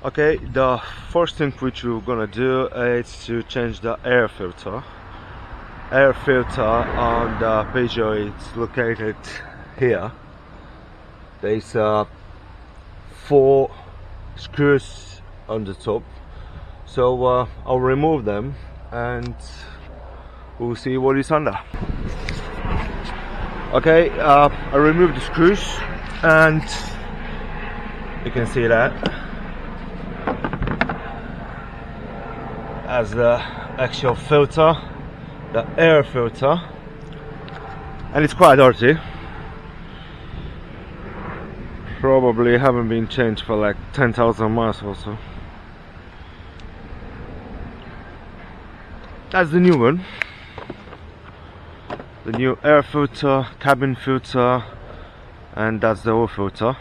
Okay, the first thing which we're gonna do is to change the air filter. Air filter on the Peugeot is located here. There's 4 screws on the top, so I'll remove them and we'll see what is under. Okay, I removed the screws and you can see that as the actual filter, the air filter, and it's quite dirty. Probably haven't been changed for like 10,000 miles or so. That's the new one, the new air filter, cabin filter, and that's the oil filter.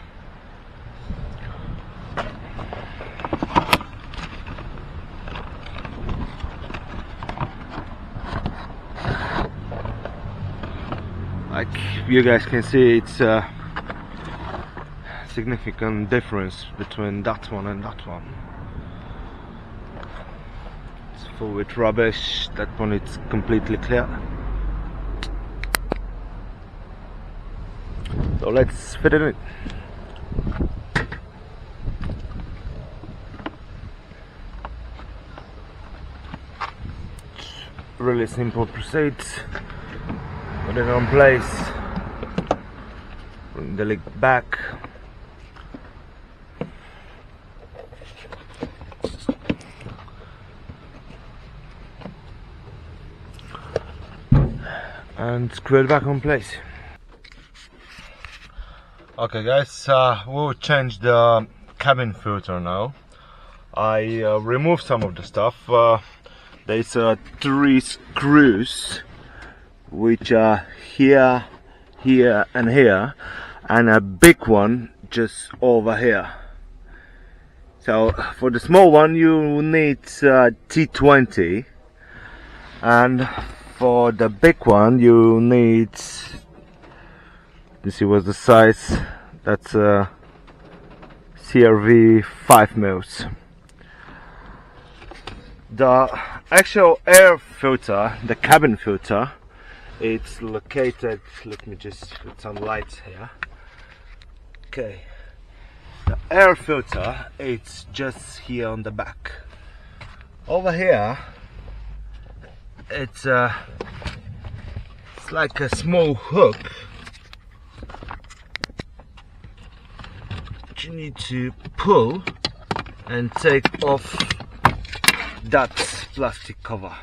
Like you guys can see, it's a significant difference between that one and that one. It's full with rubbish. That one is completely clear. So let's fit it in. Really simple procedure. Put it on place, bring the leg back, and screw it back on place. Okay guys, we'll change the cabin filter now. I removed some of the stuff. There's 3 screws which are here, here and here, and a big one just over here. So for the small one you need T20, and for the big one you need, let's see what's the size, that's CRV 5 mils. The actual air filter, the cabin filter, it's located, let me just put some lights here. Okay, the air filter, it's just here on the back. Over here, it's like a small hook which you need to pull and take off that plastic cover.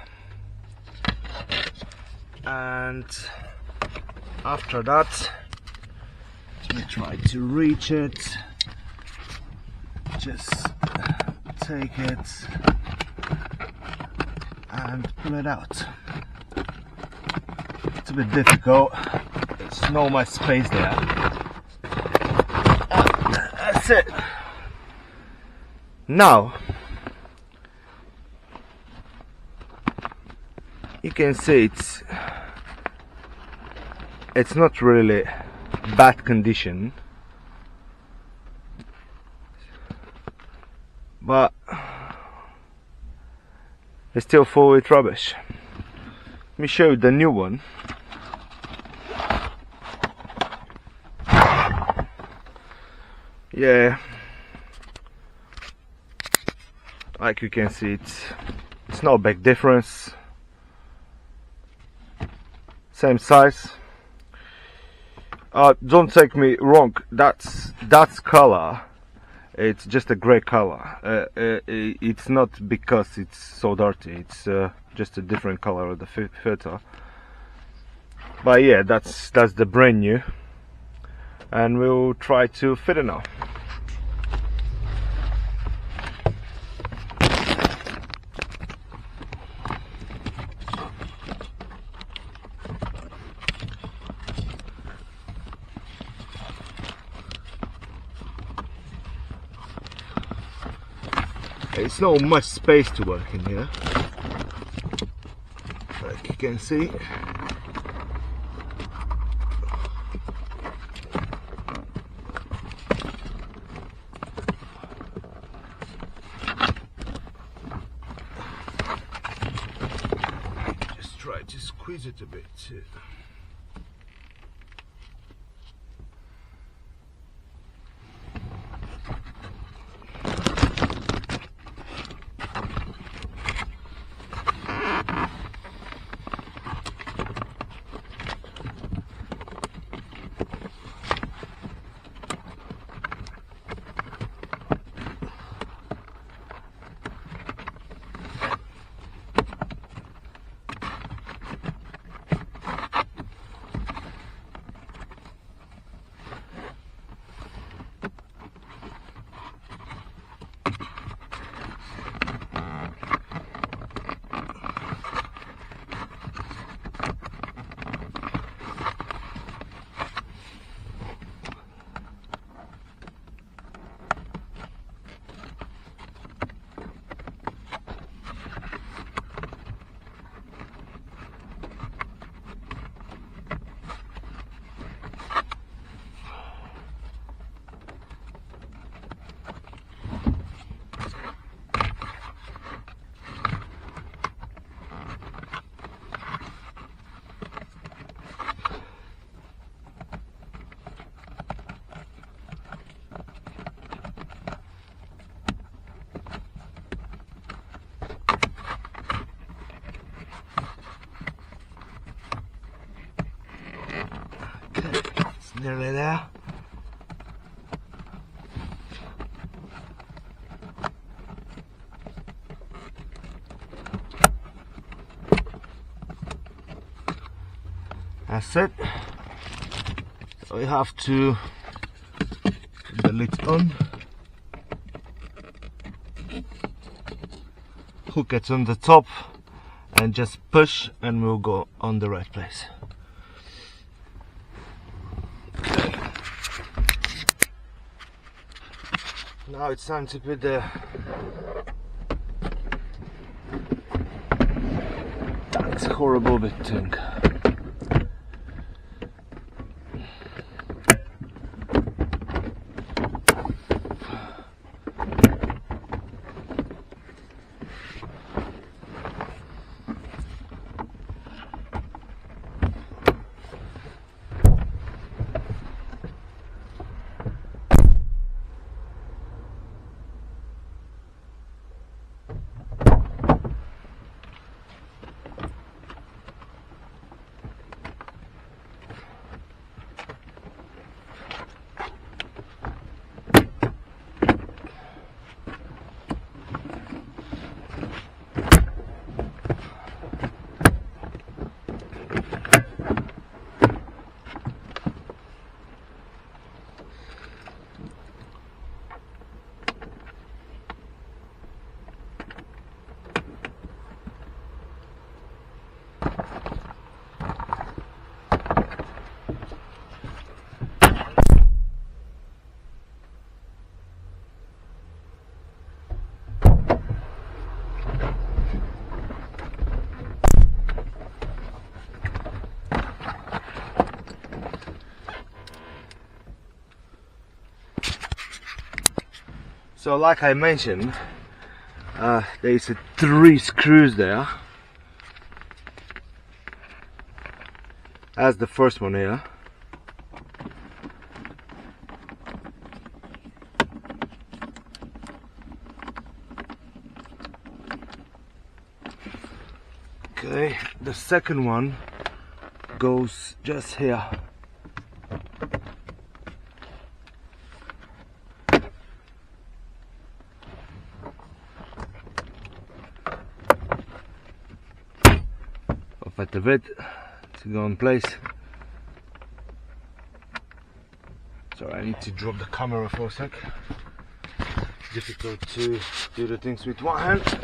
And after that, you try to reach it, just take it and pull it out. It's a bit difficult, there's not much space there. That's it. Now you can see it's not really bad condition, but it's still full with rubbish. Let me show you the new one. Yeah, like you can see, it's no big difference. Same size. Don't take me wrong, that's color, it's just a grey color. It's not because it's so dirty, it's just a different color of the filter. But yeah, that's the brand new, and we'll try to fit it now. It's not much space to work in here, like you can see. squeeze it a bit. It's nearly there. That's it. So we have to put the lid on, hook it on the top and just push and we'll go on the right place. Now it's time to put the that's horrible bit thing. So like I mentioned, there's 3 screws there, as the first one here. Okay, the second one goes just here. At the bit to go in place. Sorry, I need to drop the camera for a sec. Difficult to do the things with one hand.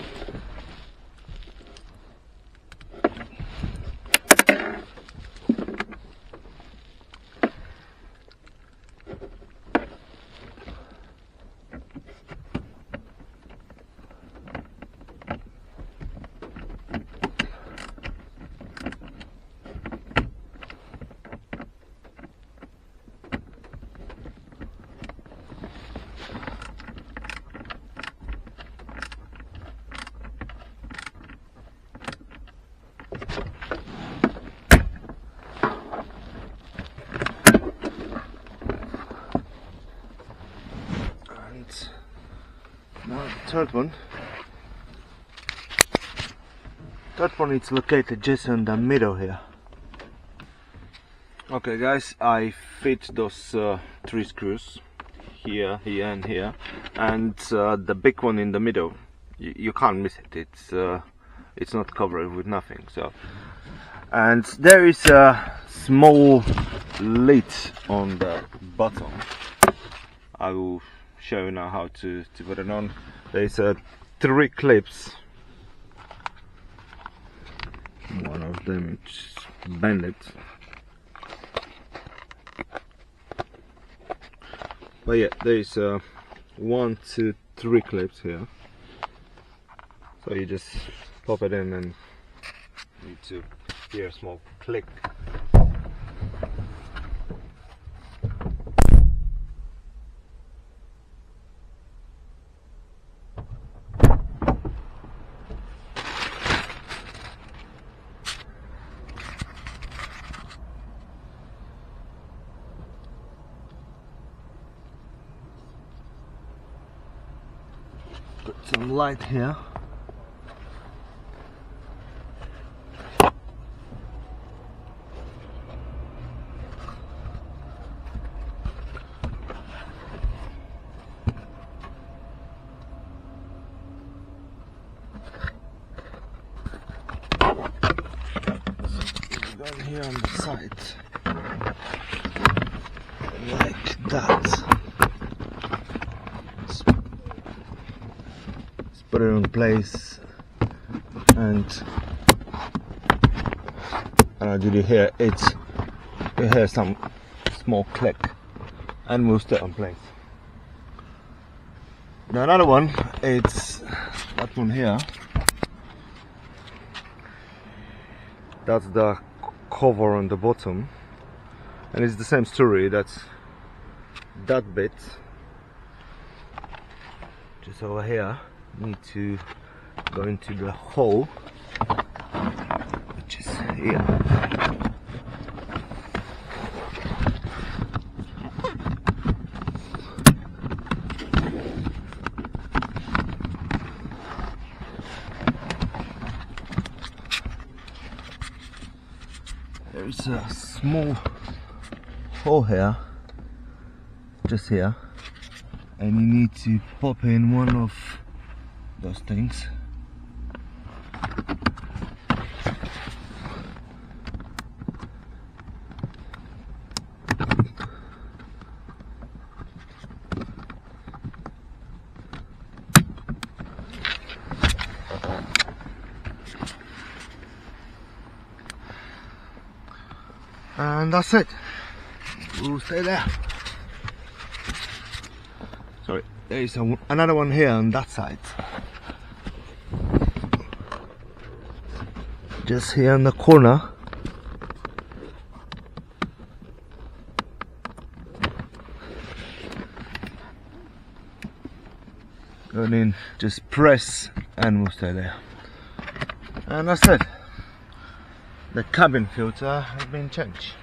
Now the third one. Third one is located just in the middle here. Okay guys, I fit those 3 screws here, here and here, and the big one in the middle, you can't miss it. It's not covered with nothing. So, and there is a small lid on the bottom. I will show you now how to put it on. There's 3 clips. One of them is bended. But yeah, there's 1, 2, 3 clips here. So you just pop it in and you need to hear a small click. Put some light here. Down here on the side, like that. Put it in place, and did you hear it? You hear some small click, and we'll stay in place. Now another one, it's that one here. That's the cover on the bottom, and it's the same story. That's that bit just over here. Need to go into the hole, which is here. There's a small hole here, just here, and you need to pop in one of those things. And that's it. We'll stay there. Sorry, there is another one here on that side. Just here in the corner. Go in, just press, and we'll stay there. And that's it. The cabin filter has been changed.